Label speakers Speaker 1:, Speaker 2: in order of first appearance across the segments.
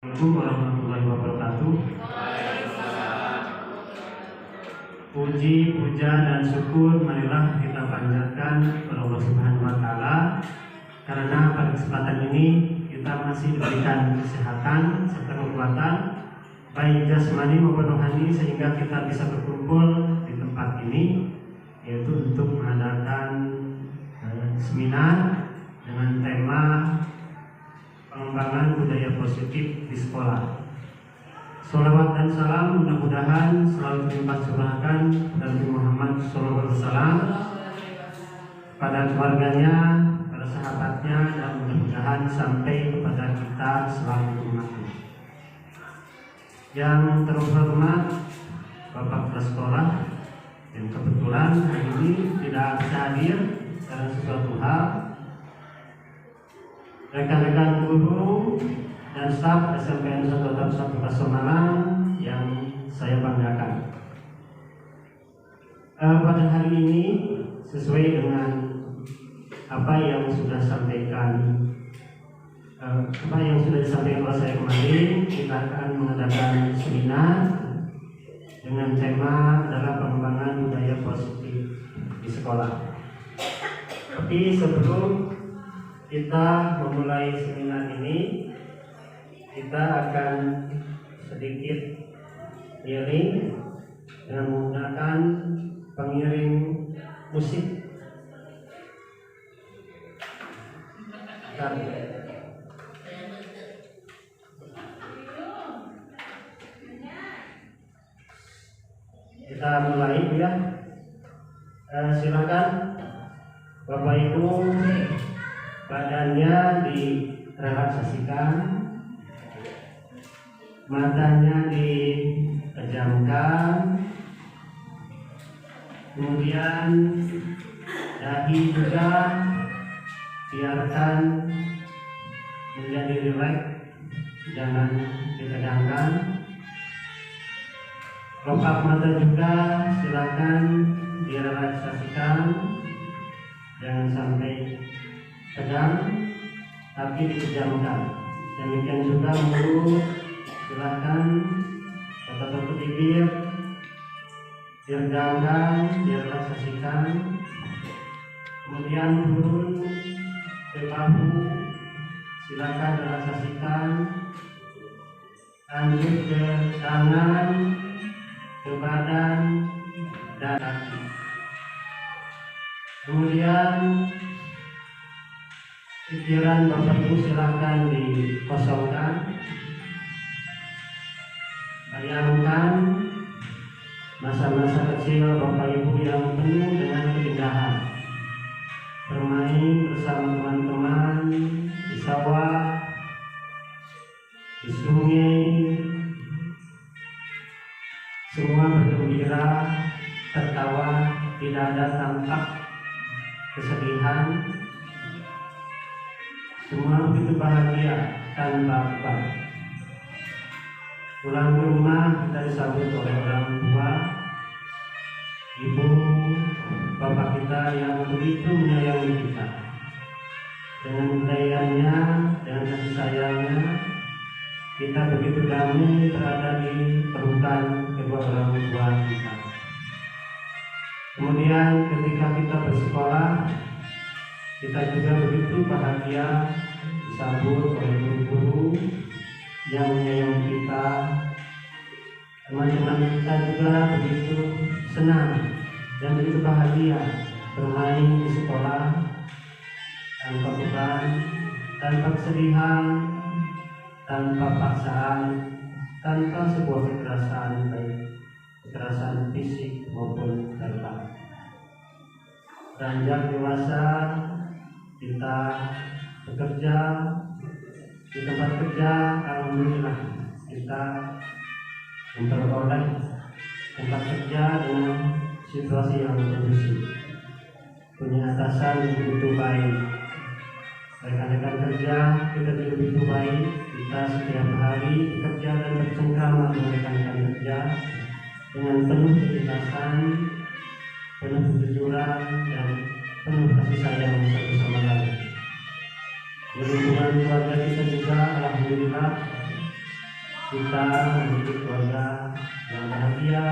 Speaker 1: Assalamualaikum warahmatullahi wabarakatuh. Puji, puja, dan syukur marilah kita panjatkan kepada Allah Subhanahu wa Ta'ala, karena pada kesempatan ini kita masih diberikan kesehatan serta kekuatan baik jasmani maupun rohani, sehingga kita bisa berkumpul di tempat ini, yaitu untuk mengadakan seminar dengan tema pengembangan budaya positif di sekolah. Sholawat dan salam mudah-mudahan selalu dilimpah curahkan Nabi Muhammad SAW pada keluarganya, pada sahabatnya, dan mudah-mudahan sampai kepada kita selalu umatnya. Yang terhormat Bapak Kepala Sekolah yang kebetulan hari ini tidak bisa hadir karena sesuatu hal, rekan-rekan guru dan staf SMPN 1 Atap 1 Pasomalang yang saya banggakan. Pada hari ini sesuai dengan apa yang sudah disampaikan oleh saya kemarin, kita akan mengadakan seminar dengan tema adalah pengembangan budaya positif di sekolah. Tapi sebelum kita memulai seminar ini, kita akan sedikit iring dengan menggunakan pengiring musik. Kita mulai ya. Silakan Bapak Ibu, badannya direlaksasikan, matanya dipejamkan, kemudian dahi juga biarkan menjadi rileks, jangan ditegangkan. Kelopak mata juga silakan direlaksasikan, jangan sampai tegang tapi dipejamkan. Demikian juga mulut silakan tutup bibir, diregangkan, direlaksasikan. Kemudian turun ke bahu, silakan relaksasikan. Lanjut ke tangan, ke badan dan kaki. Kemudian pikiran Bapak Ibu silakan dikosongkan. Bayangkan masa-masa kecil Bapak Ibu yang penuh dengan keindahan, bermain bersama teman-teman di sawah, di sungai, semua bergembira, tertawa, tidak ada tampak kesedihan, semua begitu bahagia tanpa beban. Pulang ke rumah kita disambut oleh orang tua, ibu, bapak kita yang begitu menyayangi kita. Dengan budayanya, dengan kasih sayangnya, kita begitu damai berada di pelukan kedua orang tua kita. Kemudian ketika kita bersekolah, kita juga begitu bahagia disambut oleh guru-guru yang menyayangi kita. Teman-teman kita juga begitu senang dan begitu bahagia bermain di sekolah tanpa beban, tanpa kesedihan, tanpa paksaan, tanpa sebuah kekerasan, baik kekerasan fisik maupun verbal. Beranjak dewasa, kita bekerja di tempat kerja, alhamdulillah kita memperoleh tempat kerja dengan situasi yang kondusif, punya atasan yang begitu baik, rekan-rekan kerja kita juga begitu baik. Kita setiap hari bekerja dan bercengkrama dengan rekan-rekan kerja dengan penuh keikhlasan, penuh kejujuran, dan penuh kasih sayang satu sama lain. Di lingkungan keluarga kita juga alhamdulillah kita menjadi keluarga yang bahagia,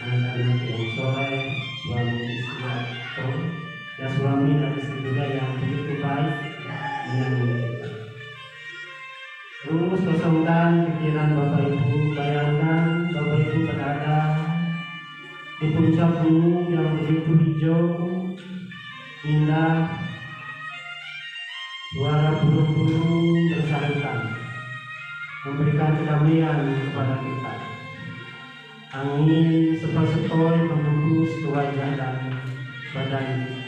Speaker 1: anak-anak yang soleh, suami istri atau ya suami dan istri juga yang begitu baik menyayangi kita. Terus kosongkan pikiran Bapak Ibu, bayangkan Bapak Ibu berada di puncak gunung yang begitu hijau, indah, suara burung-burung bersahutan memberikan kedamaian kepada kita. Angin sepoi-sepoi menghembus ke wajah dan badan kita.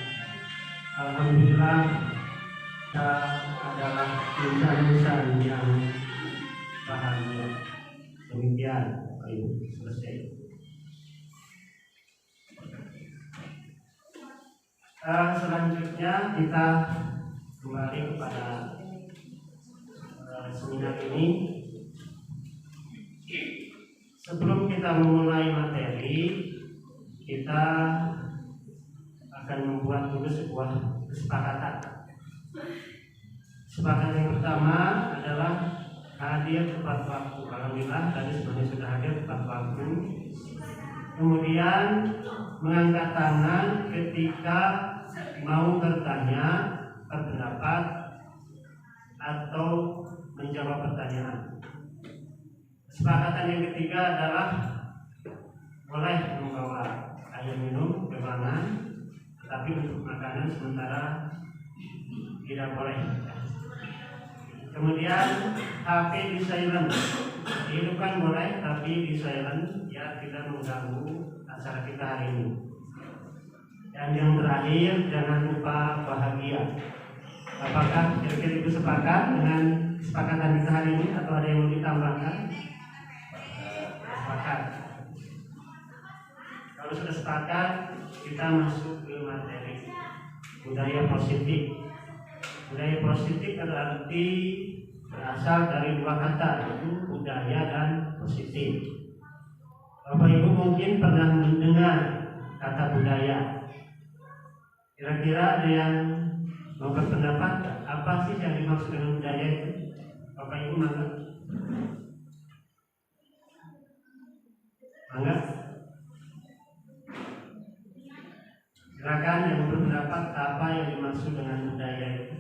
Speaker 1: Alhamdulillah, kita adalah insan-insan yang bahagia. Demikian, Bapak Ibu, selesai. Selanjutnya kita kembali kepada seminar ini. Sebelum kita memulai materi, kita akan membuat dulu sebuah kesepakatan. Kesepakatan yang pertama adalah hadir tepat waktu. Alhamdulillah tadi semuanya sudah hadir tepat waktu. Kemudian mengangkat tangan ketika mau bertanya, berpendapat atau menjawab pertanyaan. Kesepakatan yang ketiga adalah boleh membawa air minum ke ruangan, tetapi untuk makanan sementara tidak boleh. Kemudian HP di silent, dihidupkan boleh, tapi di silent ya tidak mengganggu acara kita hari ini. Dan yang terakhir, jangan lupa bahagia. Apakah kira-kira itu sepakat dengan kesepakatan kita hari ini atau ada yang mau ditambahkan? Sepakat. Kalau sudah sepakat, kita masuk ke materi budaya positif. Budaya positif berarti berasal dari dua kata, yaitu budaya dan positif. Bapak Ibu mungkin pernah mendengar kata budaya. Kira-kira ada yang mau berpendapat apa sih yang dimaksud dengan budaya itu? Bapak Ibu mangga? Mangga? Silakan yang berpendapat apa yang dimaksud dengan budaya itu.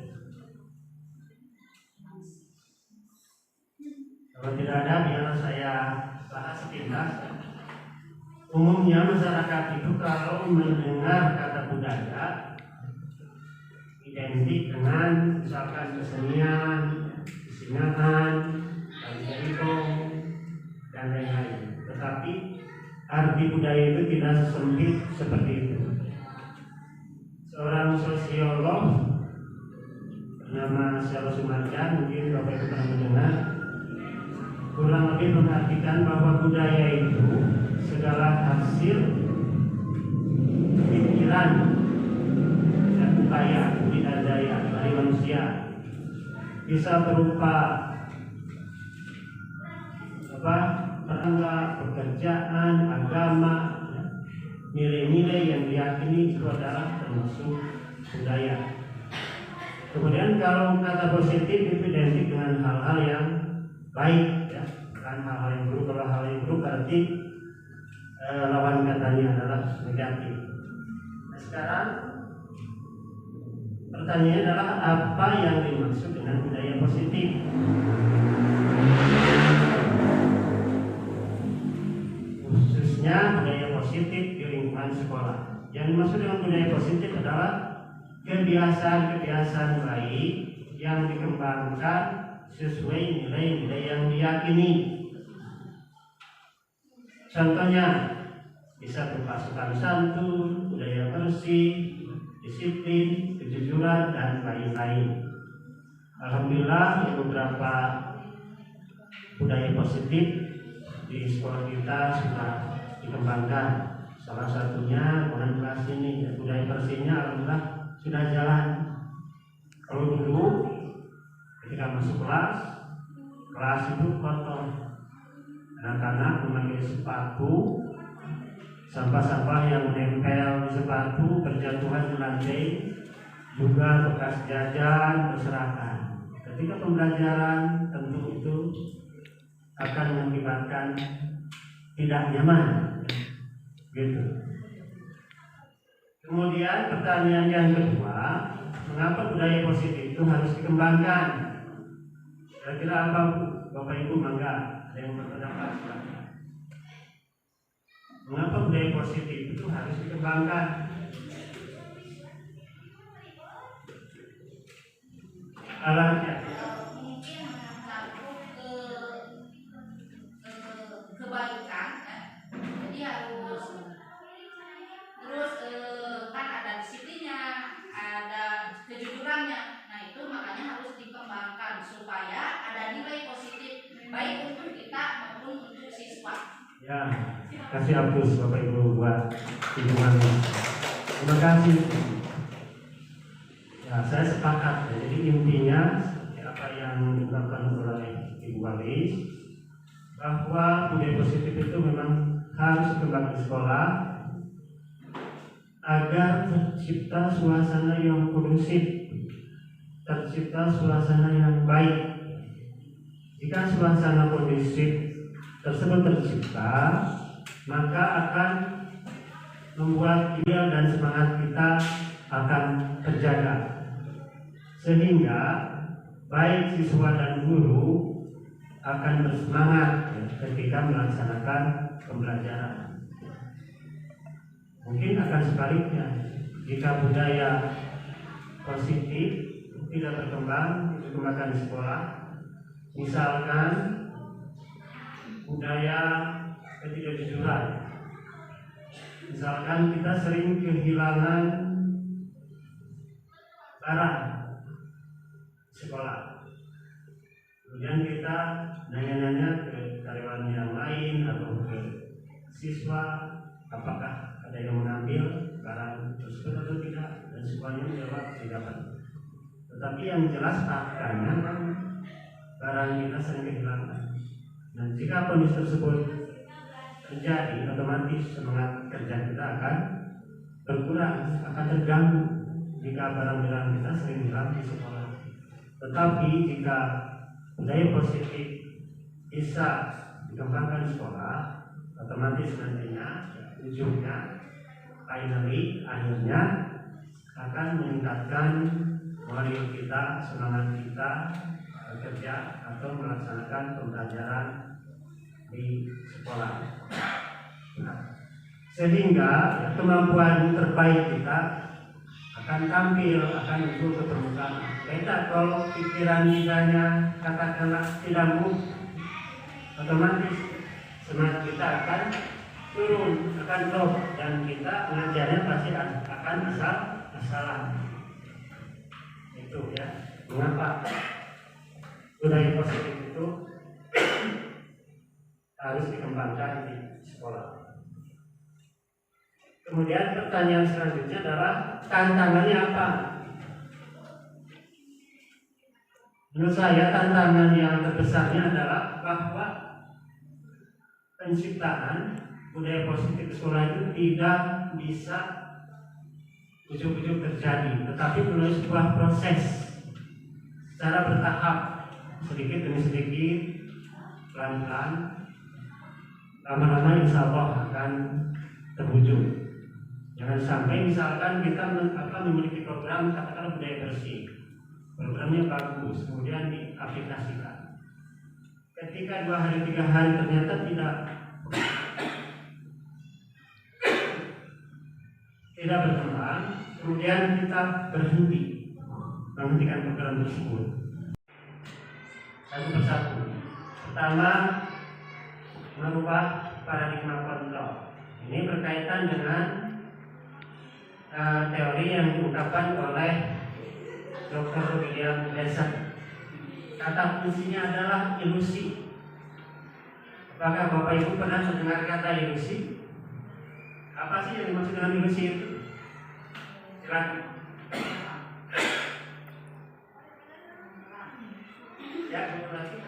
Speaker 1: Kalau tidak ada, biarlah saya bahas sekilas. Umumnya masyarakat itu kalau mendengar kata budaya identik dengan misalkan kesenian, kesenian, tari jaipongan, dan lain-lain. Tetapi arti budaya itu tidak sesempit seperti itu. Seorang sosiolog bernama Syarul Sumarjan, mungkin Bapak Ibu pernah mendengar, kurang lebih mengartikan bahwa budaya itu segala hasil pikiran dan upaya budidaya dari manusia, bisa berupa perangkat, pekerjaan, agama, nilai-nilai yang diyakini itu adalah termasuk budaya. Kemudian kalau kata positif itu identik dengan hal-hal yang baik, ya, bukan hal-hal yang buruk. Kalau hal yang buruk berarti lawan katanya adalah negatif. Nah, sekarang pertanyaannya adalah apa yang dimaksud dengan budaya positif? Khususnya budaya positif di lingkungan sekolah. Yang dimaksud dengan budaya positif adalah kebiasaan-kebiasaan baik yang dikembangkan sesuai nilai-nilai yang diyakini. Contohnya bisa berupa sopan santun, budaya bersih, disiplin, kejujuran, dan lain-lain. Alhamdulillah beberapa budaya positif di sekolah kita sudah dikembangkan. Salah satunya bulan kelas ini, budaya bersihnya alhamdulillah sudah jalan. Kalau dulu ketika masuk kelas itu kotor, anak-anak memakai sepatu, sampah-sampah yang menempel di sepatu berjatuhan di lantai, juga bekas jajan berserakan. Ketika pembelajaran tentu itu akan mengakibatkan tidak nyaman, gitu. Kemudian pertanyaan yang kedua, mengapa budaya positif itu harus dikembangkan? Kira-kira apa Bapak Ibu, mangga ada yang berpendapat? Mengapa budaya positif itu harus dikembangkan? Alasannya
Speaker 2: mungkin satu kebaikan, jadi harus terus kan ada disiplinnya, ada kejujurannya. Nah itu makanya harus dikembangkan supaya ada nilai positif baik untuk kita maupun untuk siswa.
Speaker 1: ya, kasih hapus Bapak Ibu buat hitungannya. Terima kasih. Ya, saya sepakat. Jadi intinya seperti apa yang diungkapkan oleh Ibu Walis, bahwa budaya positif itu memang harus dikembangkan di sekolah agar tercipta suasana yang kondusif, tercipta suasana yang baik. Jika suasana kondusif tersebut tercipta, maka akan membuat ideal dan semangat kita akan terjaga, sehingga baik siswa dan guru akan bersemangat ketika melaksanakan pembelajaran. Mungkin akan sebaliknya, jika budaya positif tidak berkembang, dikembangkan di sekolah, misalkan budaya ketidakjujuran, misalkan kita sering kehilangan barang sekolah, kemudian kita nanya-nanya ke karyawan yang lain atau ke siswa apakah ada yang mengambil barang tersebut atau tidak, dan semuanya menjawab tidak. Tetapi yang jelas faktanya kan barang kita sering kehilangan. Dan jika kondisi tersebut terjadi, otomatis semangat kerja kita akan berkurang, akan terganggu jika barang-barang kita sering hilang di sekolah. Tetapi jika budaya positif bisa dikembangkan di sekolah, otomatis nantinya ujungnya, akhirnya akan meningkatkan moral kita, semangat kita bekerja atau melaksanakan pembelajaran di sekolah. Nah, sehingga kemampuan terbaik kita akan tampil, akan muncul ke permukaan. Beda kalau pikiran kitanya katakanlah tidak move, otomatis semangat kita akan turun, akan drop, dan kita mengajarnya pasti akan asal-asalan. Itu ya, mengapa budaya positif itu harus dikembangkan di sekolah. Kemudian pertanyaan selanjutnya adalah tantangannya apa? Menurut saya tantangan yang terbesarnya adalah bahwa penciptaan budaya positif di sekolah itu tidak bisa ujuk-ujuk terjadi, tetapi melalui sebuah proses secara bertahap, sedikit demi sedikit, pelan-pelan, lama-lama insya Allah akan terwujud. Jangan sampai misalkan kita memiliki program katakanlah budaya bersih, programnya bagus, kemudian diaplikasikan. Ketika 2 hari 3 hari ternyata tidak berkembang, kemudian kita menghentikan program tersebut. Satu persatu. Pertama, merubah paradigma kontrol. Ini berkaitan dengan teori yang diungkapkan oleh Dr. William Benson. Kata kuncinya adalah ilusi. Apakah Bapak Ibu pernah mendengar kata ilusi? Apa sih yang dimaksud dengan ilusi itu? Silakan. Ya, lagi.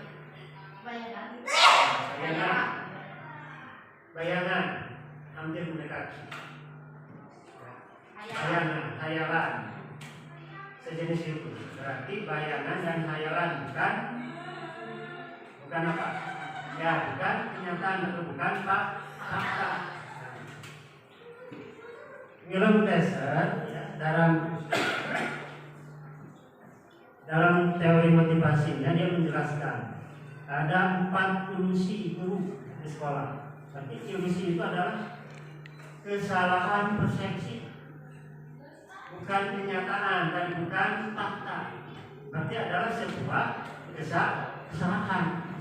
Speaker 1: Bayangan, hampir mendekati. Bayangan, hayalan, sejenis itu. Berarti bayangan dan hayalan bukan apa? Ya, bukan kenyataan atau bukan fakta. Willem Daser ya, dalam teori motivasinya dia menjelaskan ada 4 ilusi itu di sekolah. Tapi ilusi itu adalah kesalahan persepsi, bukan kenyataan dan bukan fakta. Berarti adalah sebuah kesalahan.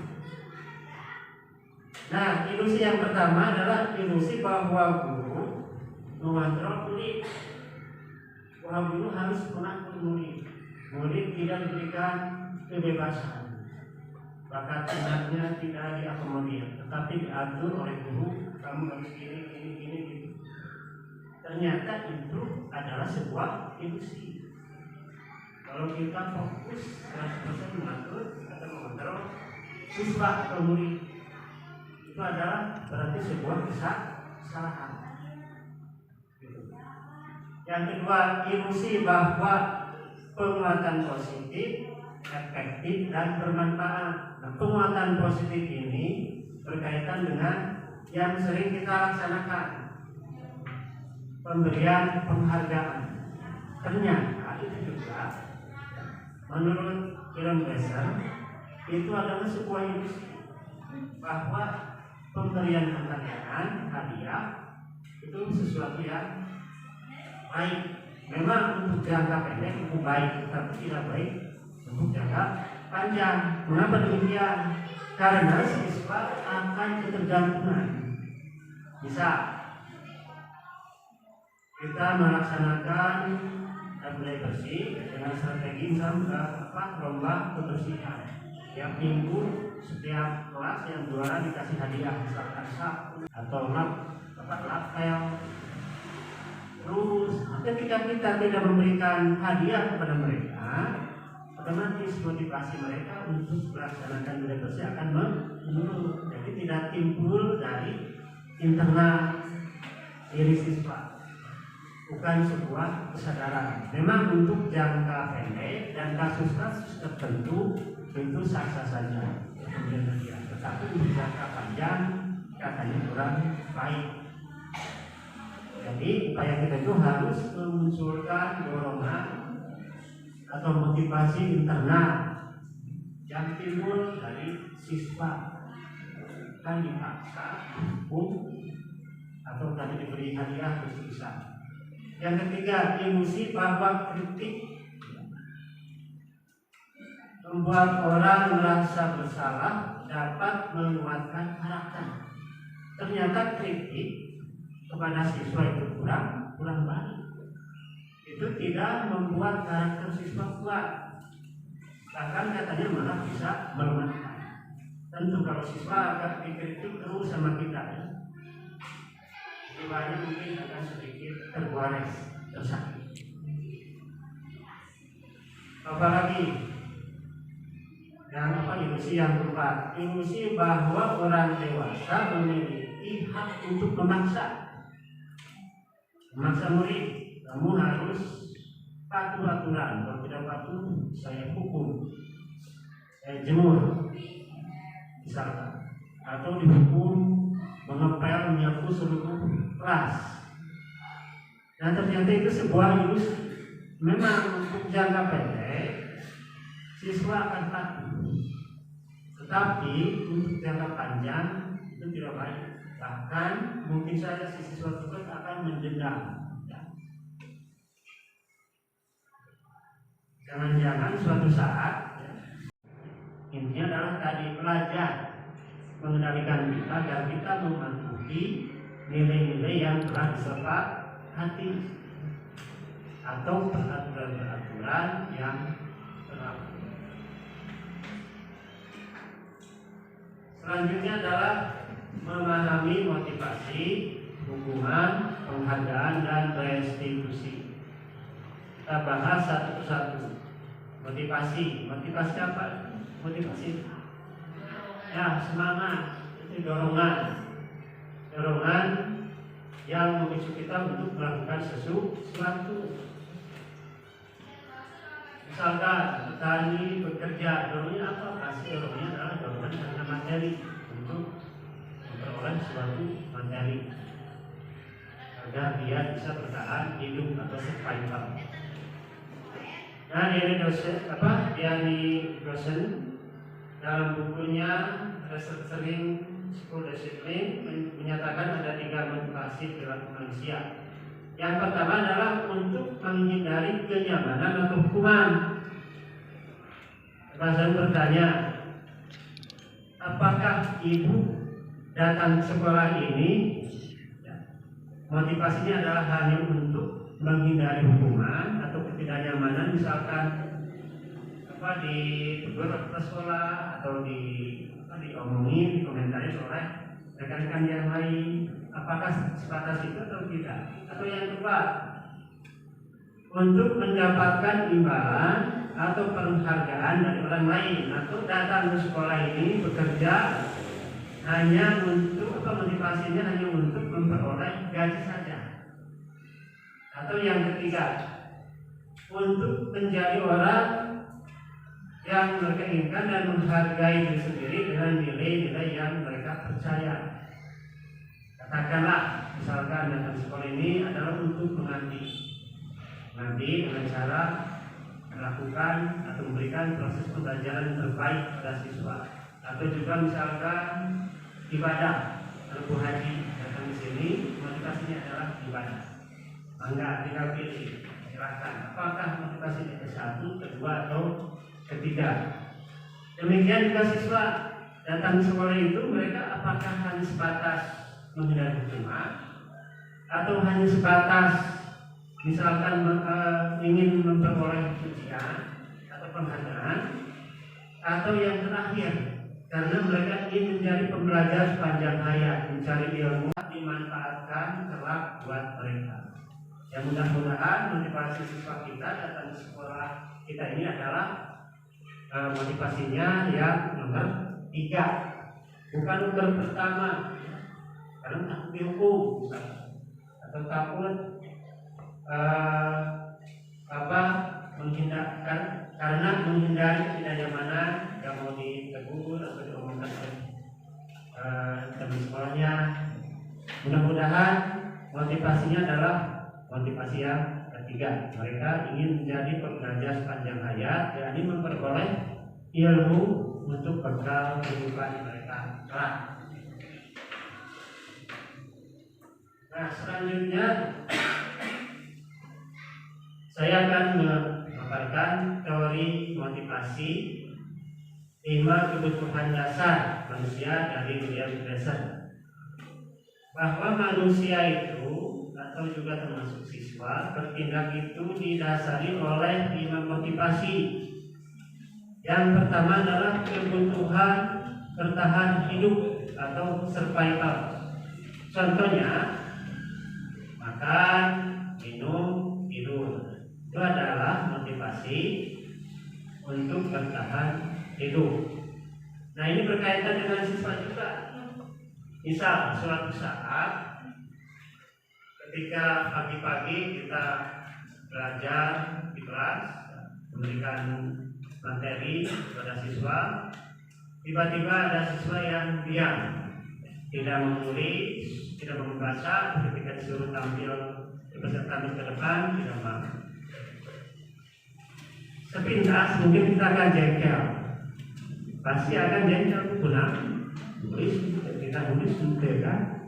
Speaker 1: Nah, ilusi yang pertama adalah ilusi bahwa guru mengontrol murid. Bahwa guru harus mengatur murid. Murid tidak diberikan kebebasan. Bakat minatnya tidak diakomodir, tetapi diatur oleh guru. Kamu harus gini gitu. Ternyata itu adalah sebuah ilusi. Kalau kita fokus 100% mengatur atau mengontrol siswa atau murid, itu adalah berarti sebuah kesalahan. Yang kedua, ilusi bahwa penguatan positif, efektif dan bermanfaat. Nah, penguatan positif ini berkaitan dengan yang sering kita laksanakan, pemberian penghargaan. Ternyata itu juga menurut Willem Daser itu adalah sebuah ilusi bahwa pemberian penghargaan, hadiah itu sesuatu yang baik. Memang untuk jangka pendek itu baik, tapi tidak baik untuk jangka panjang. Mengapa demikian? Karena siswa akan ketergantungan. Bisa kita melaksanakan budaya bersih dengan strategi lomba kebersihan. Tiap minggu setiap kelas yang juara dikasih hadiah, misalkan sapu atau lapel. Terus ketika kita tidak memberikan hadiah kepada mereka, otomatis motivasi mereka untuk melaksanakan budaya bersih akan menurun. Jadi tidak timbul dari internal diri siswa, bukan sebuah kesadaran. Memang untuk jangka pendek dan kasus-kasus tertentu itu sah-sah saja pemberian hadiah, tetapi untuk jangka panjang katanya kurang baik. Jadi upaya kita itu harus memunculkan dorongan atau motivasi internal yang timbul dari siswa, kan dipaksa, hukum, atau tadi diberi hadiah terus bisa. Yang ketiga, ilusi bahwa kritik membuat orang merasa bersalah dapat menguatkan karakter. Ternyata kritik kepada siswa itu kurang baik. Itu tidak membuat karakter siswa kuat, bahkan katanya malah bisa melemahkan. Tentu kalau siswa agak dikritik terus sama kita, ya, jiwanya mungkin akan sedikit tergores, tersakit. Apalagi ilusi yang keempat, ilusi bahwa orang dewasa memiliki hak untuk memaksa murid. Kamu harus patuh aturan, kalau tidak patuh saya hukum, saya jemur misalkan, atau dihukum mengepel menyapu seluruh kelas. Nah, ternyata itu sebuah ilusi. Memang untuk jangka pendek siswa akan patuh, tetapi untuk jangka panjang itu tidak baik. Bahkan mungkin saja si siswa tersebut akan mendendam. Jangan-jangan suatu saat, ya, intinya adalah tadi belajar mengendalikan kita agar kita mematuhi nilai-nilai yang telah disepakati atau peraturan-peraturan yang berlaku. Selanjutnya adalah memahami motivasi, hukuman, penghargaan, dan restitusi. Kita bahas satu persatu. Motivasi apa? Motivasi ya semangat, itu dorongan yang memicu kita untuk melakukan sesuatu. Misalkan petani bekerja, dorongannya apa? Pasti dorongannya adalah dorongan karena materi, untuk memperoleh suatu materi agar dia bisa bertahan hidup atau survival. Nah, Diary Dosen dalam bukunya Restructuring School Discipline menyatakan ada 3 motivasi perilaku manusia. Yang pertama adalah untuk menghindari kenyamanan atau hukuman. Pasien bertanya, apakah ibu datang ke sekolah ini motivasinya adalah hanya untuk menghindari hukuman atau ketidaknyamanan, misalkan ditegur ke sekolah atau diomongin, dikomentari oleh rekan-rekan yang lain, apakah sebatas itu atau tidak? Atau yang kedua, untuk mendapatkan imbalan atau penghargaan dari orang lain, atau datang ke sekolah ini bekerja hanya untuk motivasinya hanya untuk memperoleh gaji saja. Atau yang ketiga, untuk menjadi orang yang mereka inginkan dan menghargai diri sendiri dengan nilai-nilai yang mereka percaya. Katakanlah misalkan datang sekolah ini adalah untuk mengabdi dengan cara melakukan atau memberikan proses pembelajaran terbaik pada siswa, atau juga misalkan ibadah, kalau haji datang di sini motivasinya adalah ibadah. Mangga tinggal pilih, silakan apakah motivasinya ke-1, ke-2 atau ketiga. Demikian juga siswa datang ke sekolah itu, mereka apakah hanya sebatas menghindari hukuman atau hanya sebatas misalkan ingin memperoleh pujian atau penghargaan, atau yang terakhir karena mereka ingin menjadi pembelajar sepanjang hayat, mencari ilmu dimanfaatkan kelak buat mereka. Ya, mudah-mudahan motivasi siswa kita datang ke sekolah kita ini adalah motivasinya yang nomor 3, bukan nomor pertama, karena takut dihukum atau takut menghindarkan, karena menghindari ketidaknyamanan, yang mau ditegur atau diomongkan teman sekolahnya. Mudah-mudahan motivasinya adalah motivasi yang ketiga, mereka ingin menjadi pembelajar sepanjang hayat, yakni memperoleh ilmu untuk bekal kehidupan mereka kelak. Nah, selanjutnya saya akan memaparkan teori motivasi 5 kebutuhan dasar manusia dari William Jackson. Bahwa manusia itu atau juga termasuk siswa bertindak itu didasari oleh 5 motivasi. Yang pertama adalah kebutuhan bertahan hidup atau survival. Contohnya makan, minum, tidur. Itu adalah motivasi untuk bertahan hidup. Nah, ini berkaitan dengan siswa juga. Misal suatu saat ketika pagi-pagi kita belajar di kelas, memberikan materi kepada siswa, tiba-tiba ada siswa yang diam, tidak menulis, tidak membaca, ketika disuruh tampil ke depan tidak mau. Sepintas mungkin kita akan jengkel, pasti akan jengkel, pulang tulis, kita tulis juga,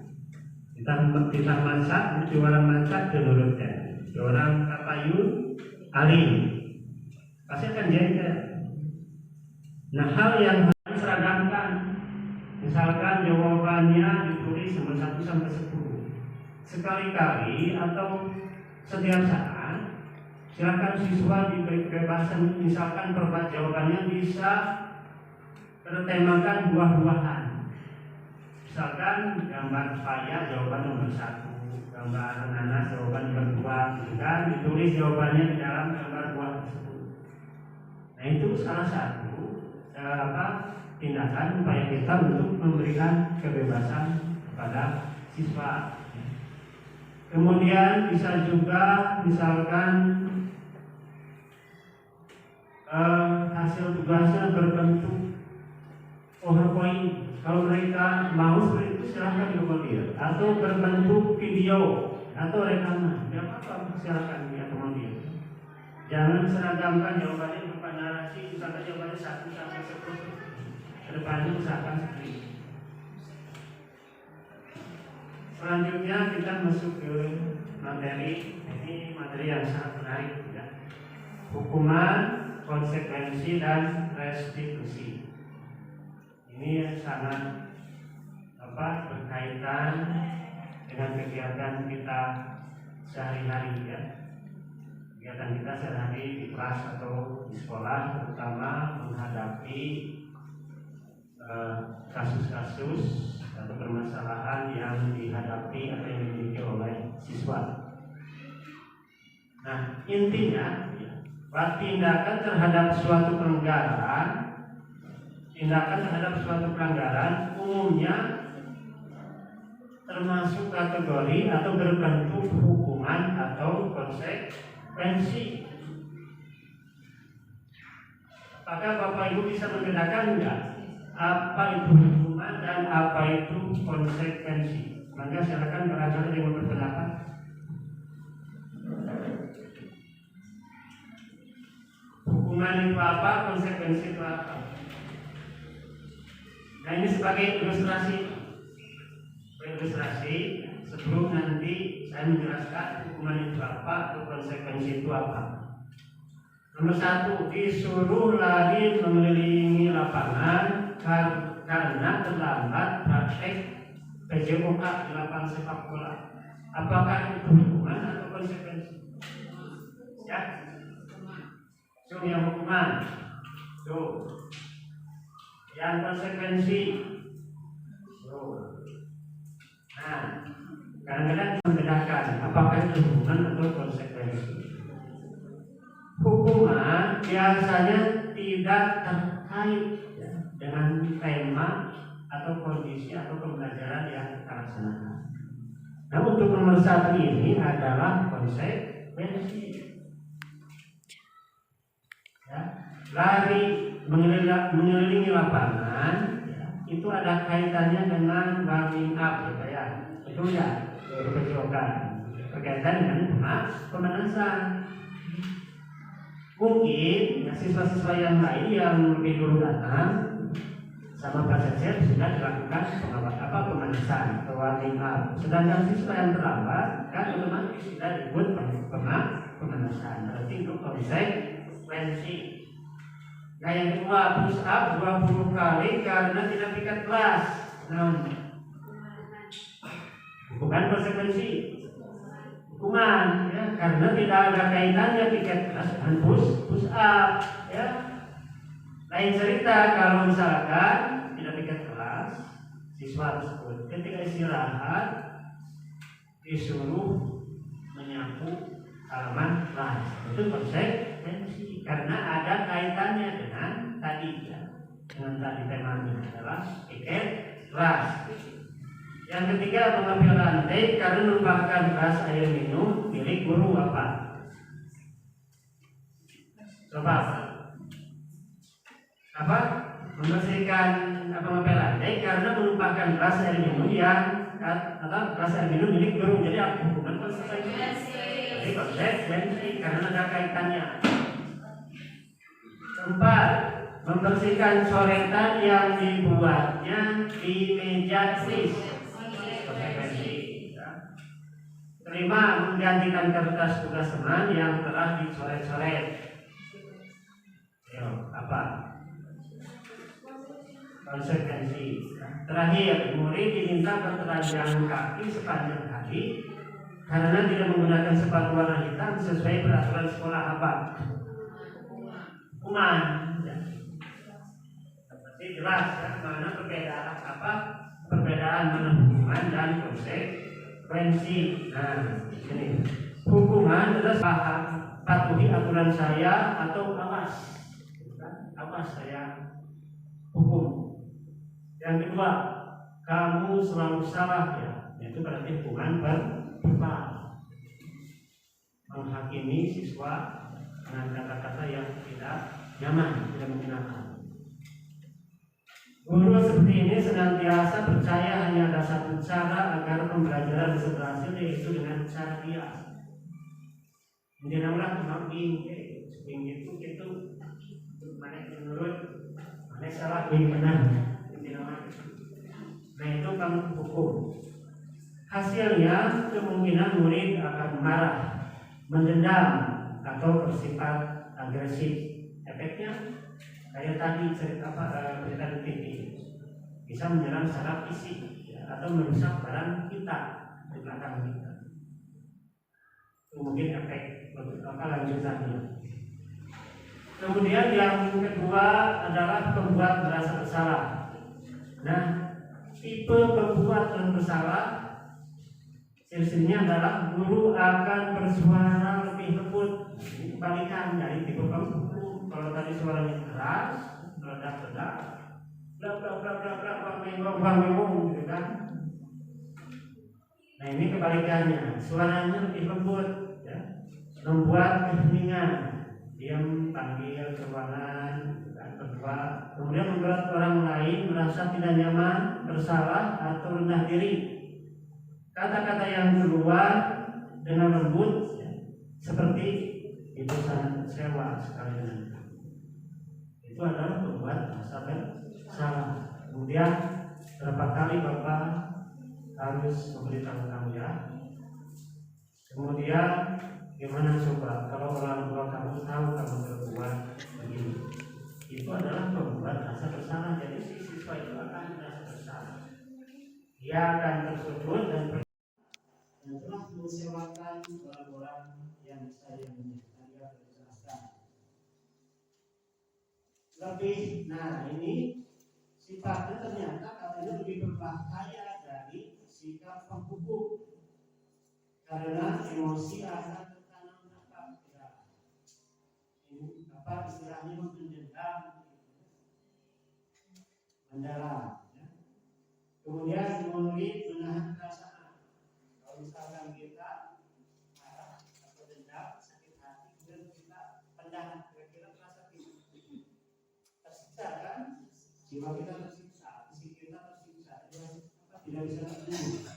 Speaker 1: kita masak, di orang masak menurutnya, di orang kapayun alim, pasti akan jengkel. Nah, hal yang harus seragamkan, misalkan jawabannya ditulis nomor 1 sampai 10, sekali-kali atau setiap saat. Silakan siswa diberi kebebasan, misalkan jawabannya bisa bertemakan buah-buahan. Misalkan gambar paya jawaban nomor 1, gambar nanas jawaban nomor 2, kan ditulis jawabannya di dalam gambar buah tersebut. Nah, itu salah satu tindakan upaya kita untuk memberikan kebebasan kepada siswa. Kemudian bisa juga misalkan hasil tugasnya berbentuk PowerPoint. Kalau mereka mau seperti itu silahkan dikomodir, atau berbentuk video atau rekaman, ya apa silahkan diakomodir. Jangan seragamkan jawabannya berupa narasi, misalkan jawabannya 1 sampai 10, kedepannya usahakan seperti itu. Selanjutnya kita masuk ke materi, ini materi yang sangat menarik ya. Hukuman, konsekuensi, dan restitusi. Ini sangat berkaitan dengan kegiatan kita sehari-hari ya. Kegiatan kita sehari-hari di kelas atau di sekolah, terutama menghadapi kasus-kasus atau permasalahan yang dihadapi atau yang dimiliki oleh siswa. Nah, intinya tindakan terhadap suatu pelanggaran umumnya termasuk kategori atau berbentuk hukuman atau konsekuensi. Apakah Bapak Ibu bisa membedakan enggak apa itu hukuman dan apa itu konsekuensi? Maka silakan barangkali yang berpendapat. Hukuman itu apa? Konsekuensi itu apa? Nah, ini sebagai ilustrasi sebelum nanti saya menjelaskan hukuman itu apa atau konsekuensi itu apa. Nomor 1, disuruh lari mengelilingi lapangan karena terlambat praktek PJOK di lapangan sepak bola. Apakah itu hukuman atau konsekuensi? Ya, yang hukuman. Yang konsekuensi. Nah, kadang-kadang membedakan apakah itu hukuman atau konsekuensi. Hukuman biasanya tidak terkait dengan tema atau kondisi atau pembelajaran yang kita laksanakan. Nah, untuk nomor 1 ini adalah konsekuensi. Ya, lari mengelilingi lapangan itu ada kaitannya dengan warming up ya. Itu ya berkejokan berkaitan dengan pemanasan. Mungkin siswa-siswa yang lain yang lebih dulu datang sama Pak Cecep sudah dilakukan pemanasan atau warming up. Sedangkan siswa yang terlambat kan otomatis sudah disebut pemanasan. Berarti itu konsekuensi. Nah, yang kedua, push up 20 kali karena tidak pikat kelas. Nah, bukan konsekuensi. Hukuman ya, karena tidak ada kaitannya piket kelas dan push up ya. Lain cerita kalau misalkan tidak piket kelas, siswa tersebut ketika istirahat disuruh menyapu halaman kelas. Itu konsekuensi karena ada kaitannya dengan tadi ya. Dengan tadi temanya adalah piket kelas. Yang ketiga, mengambil lantai karena melupakan gelas air minum milik guru apa? Coba apa? Membersihkan mengambil lantai karena melupakan gelas air minum yang atau gelas air minum milik guru. Jadi apa hukuman konsekuensi? Jadi konsekuensi karena ada kaitannya. Keempat, membersihkan coretan yang dibuatnya di meja tulis. Kelima, menggantikan kertas tugas teman yang telah dicoret-coret. Apa? Konsekuensi. Terakhir, murid diminta bertelanjang kaki sepanjang hari karena tidak menggunakan sepatu warna hitam sesuai peraturan sekolah apa? Hukuman. Berarti jelas ya mana perbedaan mana hukuman dan konsekuensi. Nah, ini hukuman adalah patuhi aturan saya atau awas saya hukum. Yang kedua, kamu selalu salah ya. Itu berarti hukuman berupa menghakimi siswa dengan kata-kata yang tidak nyaman, tidak mengenakan. Guru seperti ini senantiasa percaya hanya ada satu cara agar pembelajaran bisa berhasil, yaitu dengan cara dia. Jadi namanya kemarin itu mana menurut mana salah ini benar. Nah itu kamu hukum. Hasilnya kemungkinan murid akan marah, mendendam, atau bersifat agresif. Efeknya kayak tadi cerita berita di TV, bisa menyerang secara fisik ya, atau merusak barang kita di belakang kita. Mungkin efek lanjutannya. Kemudian yang kedua adalah pembuat merasa bersalah. Nah, tipe pembuat dan bersalah ciri-cirinya adalah guru akan bersuara lebih lembut. Ini kebalikan dari tipe pembuat. Kalau tadi suaranya keras, meledak-ledak, bang gitu kan. Nah ini kebalikannya, suaranya lebih lembut, ya, membuat keheningan, diam, panggil ke ruangan, dan berdua, kemudian membuat orang lain merasa tidak nyaman, bersalah atau rendah diri. Kata-kata yang keluar dengan lembut, ya, seperti itu sangat kecewa sekali dengan itu adalah pembuat merasa bersalah. Kemudian berapa kali Bapak harus memberitahu kamu ya. Kemudian gimana coba kalau orang tua kamu tahu kamu berbuat begini, itu adalah pembuat rasa bersalah. Jadi si siswa itu akan merasa bersalah. Dia akan tersudut dan telah mengecewakan orang-orang yang saya menjadikan berjelaskan. Lebih, nah ini sifatnya ternyata katanya lebih berbahaya dari sikap pembuku karena emosi akan tertanam istilahnya mendendam mendalam ya. Kemudian murid menahan perasaan. Kalau misalkan kita marah atau dendam, sakit hati, kemudian kita pendam, kira-kira merasa tersiksa kan? Jiwa kita tersiksa, fisik kita tersiksa, tidak bisa tertidur.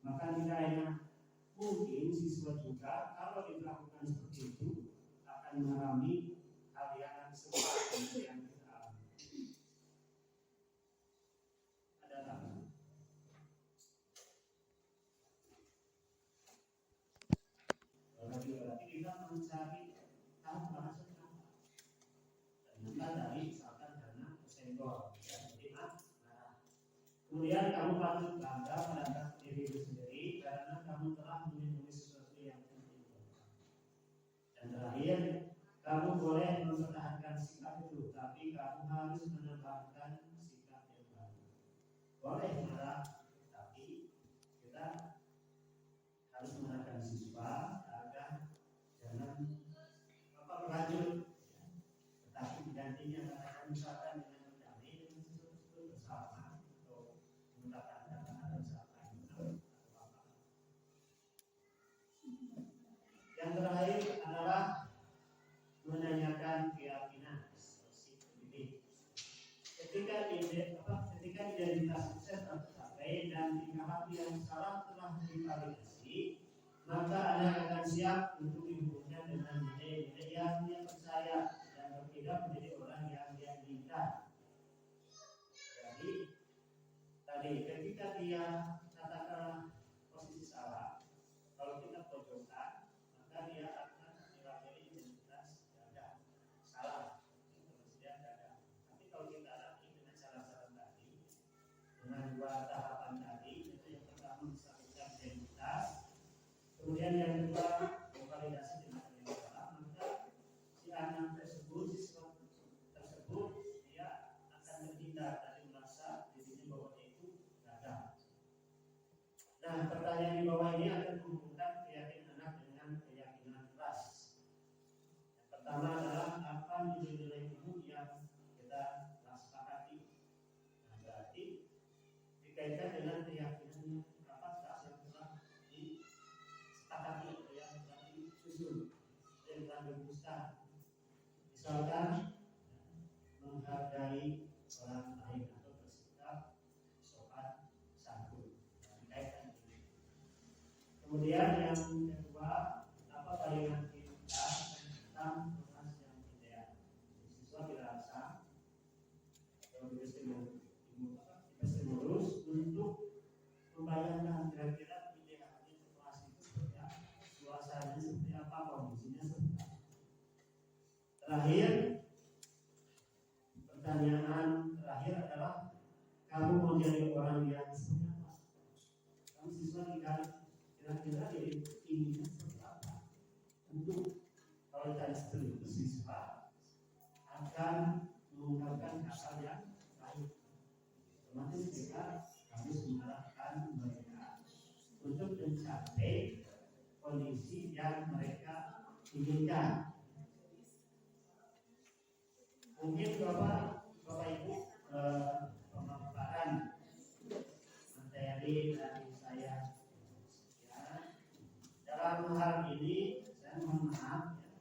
Speaker 1: Maka tidaknya mungkin siswa juga kalau dilakukan seperti itu akan mengalami hal yang serupa yang kita alami. Ada tambahan? Berarti kita mencari tahu bahasa apa. Ternyata dari misalkan karena kesenggol, jadi marah. Kemudian kamu patut bangga pada dirimu sendiri karena kamu telah melindungi sesuatu yang penting. Dan terakhir, kamu boleh mempertahankan sikap itu, tapi kamu harus menambahkan sikap yang baru. Boleh marah, tapi kita harus mengarahkan siswa agar jangan berlanjut. Tetapi gantinya katakan misalkan dengan berdamai dengan sesuatu bersama atau menggunakan kata-kata bersama. Yang terakhir adalah menanyakan keyakinan si pendidik. Ketika identitas sukses tercapai dan tingkah laku yang salah telah divalidasi, maka Anda akan siap untuk dihubungkan dengan nilai-nilai yang dia percaya dan berpindah menjadi orang yang dia inginkan. Jadi tadi ketika dia katakan posisi salah, kalau kita pojokan, maka dia akan dilabeli identitas gagal, salah, dia gagal. Tapi kalau kita latih dengan cara-cara tadi, dengan dua tahapan tadi, itu yang pertama menstabilkan identitas, kemudian yang kedua memvalidasi dengan yang salah, maka si anak tersebut, siswa tersebut, dia akan terhindar dari merasa dirinya bahwa dia itu gagal. Nah, pertanyaan di bawah ini akan menghubungkan keyakinan anak dengan keyakinan keras. Yang pertama adalah apa nilai-nilai umum yang kita sepakati. Nah, berarti dikaitkan dengan keyakinan yang keras yang telah disepakati atau yang telah disusun, yang telah dirumuskan. Misalkan menghargai orang lain atau yang kedua, apa kalimat kita tentang tugas yang ideal. Siswa dirasa stimulus untuk membayangkan kira-kira idealnya kelas itu seperti apa, suasananya seperti apa, kondisinya seperti apa. Terakhir, pertanyaan terakhir adalah kamu mau jadi orang yang seperti apa? Kamu siswa kira-kira inginnya seperti apa? Tentu kalau kita setuju siswa akan mengungkapkan hal yang baik. Otomatis kita harus mengarahkan mereka untuk mencapai kondisi yang mereka inginkan. Mungkin Bapak Ibu pemaparan materi dari saya ya. Dalam hal ini saya mohon maaf ya,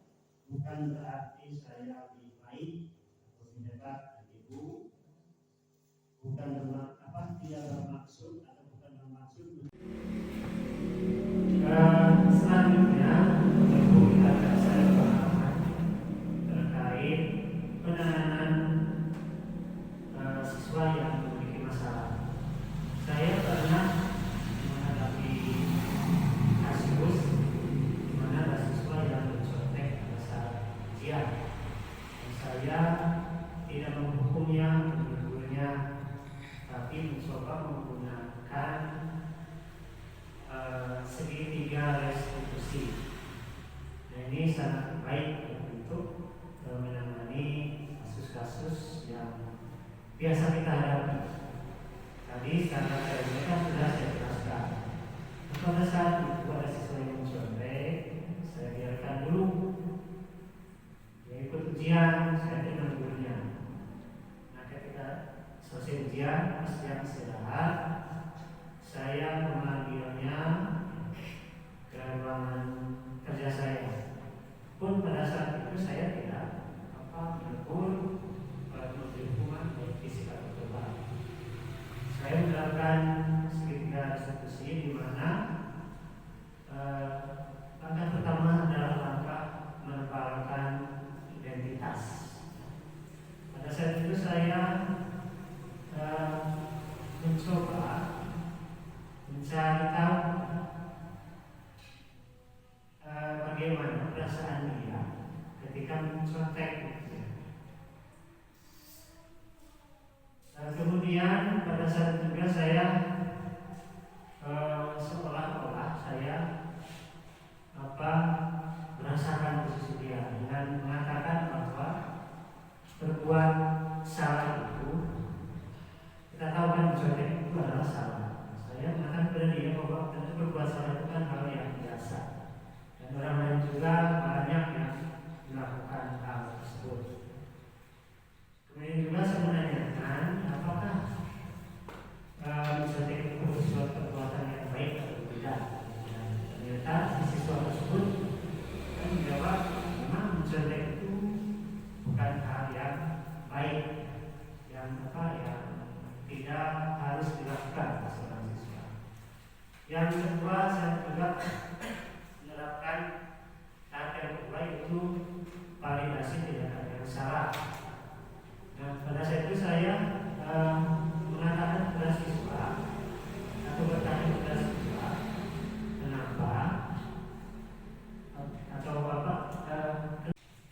Speaker 1: bukan berarti saya lebih baik atau lebih hebat dari Ibu, bukan tidak bermaksud atau bukan bermaksud. Selanjutnya Ibu kita akan saya pengalaman terkait penanganan siswa yang memiliki masalah. Saya pernah menghadapi kasus di mana ada siswa yang mencontek pada saat ujian. Saya tidak menghukumnya, menegurnya, tapi mencoba menggunakan segitiga restitusi. Nah, ini sangat baik untuk menangani kasus-kasus yang biasa kita hadapi. Tadi secara teorinya sudah saya jelaskan. Pada saat itu ada siswa yang mencontek, saya biarkan dulu. Dia ikut ujian, saya tidak menegurnya. Nah, ketika selesai ujian, siang istirahat, saya memanggilnya ke ruangan kerja saya. Pun pada saat itu saya tidak menegur memberi hukuman baik fisik atau verbal. Saya menerapkan segitiga restitusi di mana langkah pertama adalah langkah menebalkan identitas. Pada saat itu saya mencoba mencari tahu bagaimana perasaan dia ketika mencontek. Kemudian pada saat juga saya seolah-olah saya merasakan posisi dia dengan mengatakan bahwa berbuat salah itu, kita tahu kan mencontek itu adalah salah. Saya mengatakan kepada dia bahwa tentu berbuat salah itu kan hal yang biasa, dan orang lain juga banyak yang melakukan hal tersebut. Kemudian juga saya menanyakan apakah mencontek itu suatu perbuatan yang baik atau tidak. Dan ternyata si siswa tersebut menjawab memang mencontek itu bukan hal yang baik, yang tidak harus dilakukan seorang siswa. Yang kedua, saya juga menerapkan tahap yang kedua, yaitu validasi tindakan yang salah. Nah, pada saat itu saya mengatakan kepada siswa atau bertanya kepada siswa kenapa atau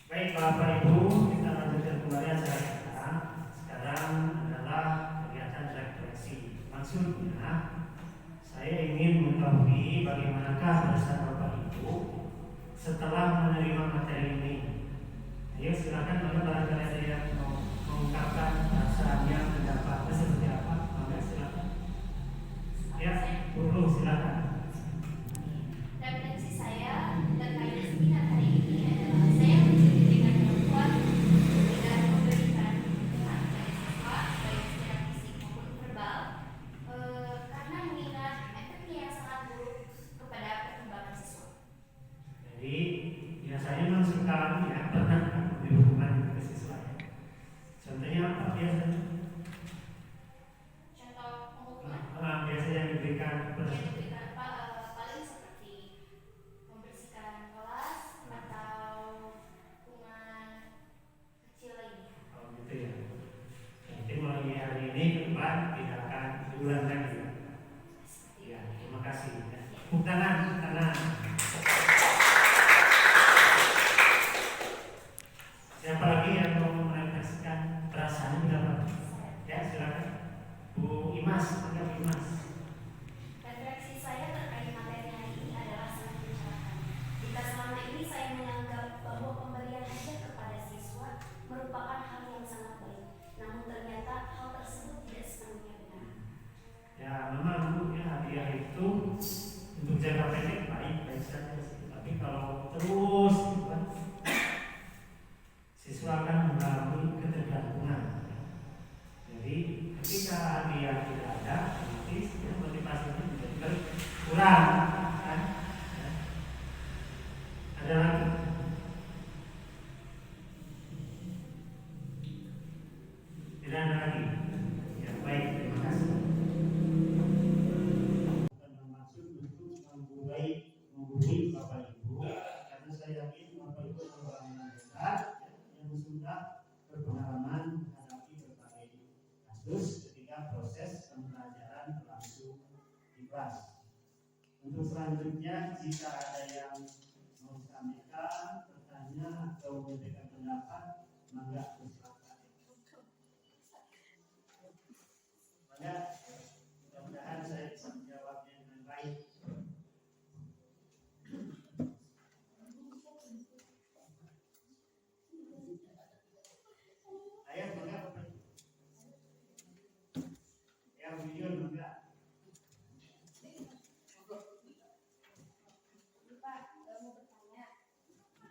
Speaker 1: baik Bapak Ibu, kita lanjutkan kembali acara kita. Sekarang adalah kegiatan refleksi. Maksudnya saya ingin mengetahui bagaimanakah perasaan Bapak Ibu setelah menerima materi ini. Ayo silakan, kalau barangkali ada yang mau mengungkapkan perasaannya, pendapatnya seperti apa, maka silakan. Ya, Bu, silakan.
Speaker 3: Refleksi saya terkait seminar hari ini adalah saya menjadi dengan yang kuat dan memberikan dukungan bagi siswa baik secara fisik maupun verbal karena mengingat efeknya yang sangat buruk kepada perkembangan siswa.
Speaker 1: Jadi biasanya memang sekarang ya pernah memberi hukuman ke siswa. Contohnya apa biasanya? bulan lagi ya. Ya, terima kasih ya. Tepuk tangan. Siapa lagi yang mau merefleksikan perasaan berapa? Ya, silakan. Bu Imas, anggap Imas.
Speaker 3: Refleksi saya terkait materi hari ini adalah sangat mencerahkan. Jika selama ini saya menganggap bahwa pemberian hadiah kepada siswa merupakan hal yang sangat baik, namun ternyata hal tersebut tidak sepenuhnya benar.
Speaker 1: Ya, memang Bu, ya, hadiah itu untuk jangka pendek baik saja sih. Tapi kalau terus gitu kan, siswa akan mengalami ketergantungan. Jadi ketika hadiah tidak ada, nanti motivasinya menjadi kurang. Kan? Ya. Ada lagi? Tidak ada lagi. Ya baik, terima kasih. Bukan bermaksud untuk menggurui Bapak Ibu, karena saya yakin Bapak Ibu adalah orang yang hebat yang sudah berpengalaman menghadapi berbagai kasus ketika proses pembelajaran berlangsung di kelas. Untuk selanjutnya, jika ada yang mau disampaikan, bertanya atau memberikan pendapat, mangga silakan. Maka mudah-mudahan saya bisa menjawabnya dengan baik. Ayah mangga Bapak. Ya video mangga.
Speaker 4: Pak, mau bertanya,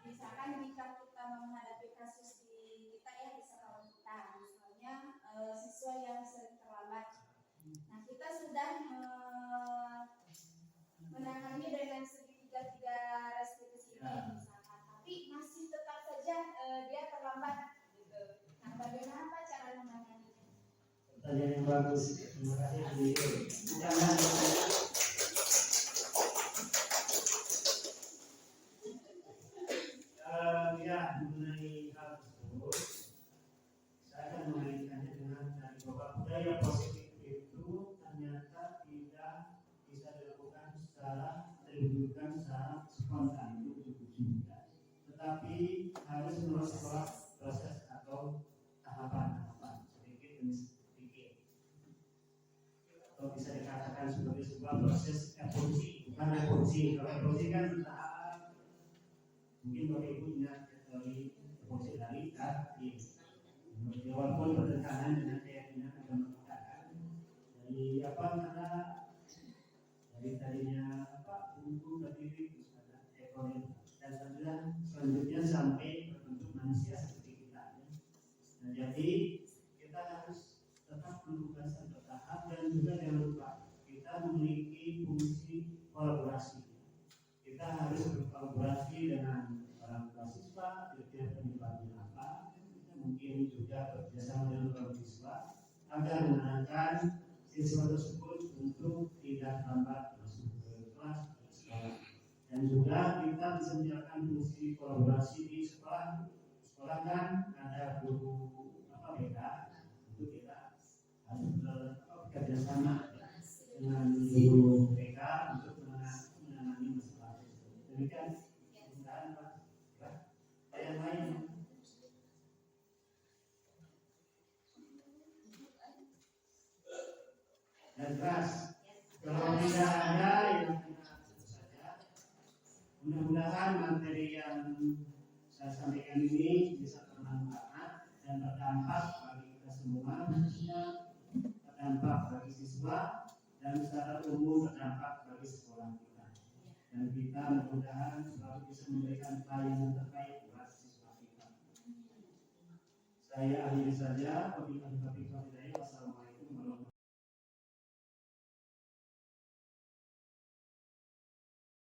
Speaker 4: misalkan jika kita menghadapi kasus di kita ya di sekolah kita, misalnya siswa yang sering terlambat, nah kita sudah menangani dengan segitiga restitusi ini misalkan, tapi masih tetap saja dia terlambat, gitu. Nah, bagaimana Pak cara menanganinya?
Speaker 1: Pertanyaan yang bagus. Terima kasih Bu. Jangan ya, mengenai hal tersebut, saya akan mengaitkannya dengan dari Bapak, budaya positif itu ternyata tidak bisa dilakukan secara diwujudkan secara spontan tetapi harus melalui sebuah proses atau tahapan sedikit demi sedikit, atau bisa dikatakan sebagai sebuah proses evolusi, bukan revolusi. Kalau evolusi kan tahap, mungkin Bapak Ibu ingat dari evolusi dari Darwin, walaupun bertentangan dengan keyakinan agama kita kan, dari karena dari tadinya bumbu berdiri terus ada ekor dan selanjutnya sampai berbentuk manusia seperti kita ya. Nah, jadi kita harus tetap menemukan bertahap, dan juga jangan lupa kita memiliki fungsi kolaborasi. Kita harus berkolaborasi dengan orang tua siswa, kira-kira penyebabnya apa, kita mungkin juga bekerjasama dengan orang siswa agar mengarahkan siswa tersebut untuk tidak terlambat masuk ke kelas atau sekolah. Dan juga kita bisa menjalankan fungsi kolaborasi di sekolah. Sekolah kan ada guru beda, itu kita harus bekerjasama dengan guru BK untuk menangani masalah tersebut. Demikian, mudah-mudahan Pak. Yang lain. Dan keras. Kalau tidak ada yang saja, mudah-mudahan materi yang saya sampaikan ini bisa bermanfaat dan berdampak bagi kita semua, khususnya berdampak bagi siswa dan secara umum berdampak bagi sekolah kita. Dan kita mudah-mudahan selalu bisa memberikan pelayanan terbaik buat siswa kita. Saya akhiri saja. Wassalamualaikum warahmatullahi wabarakatuh.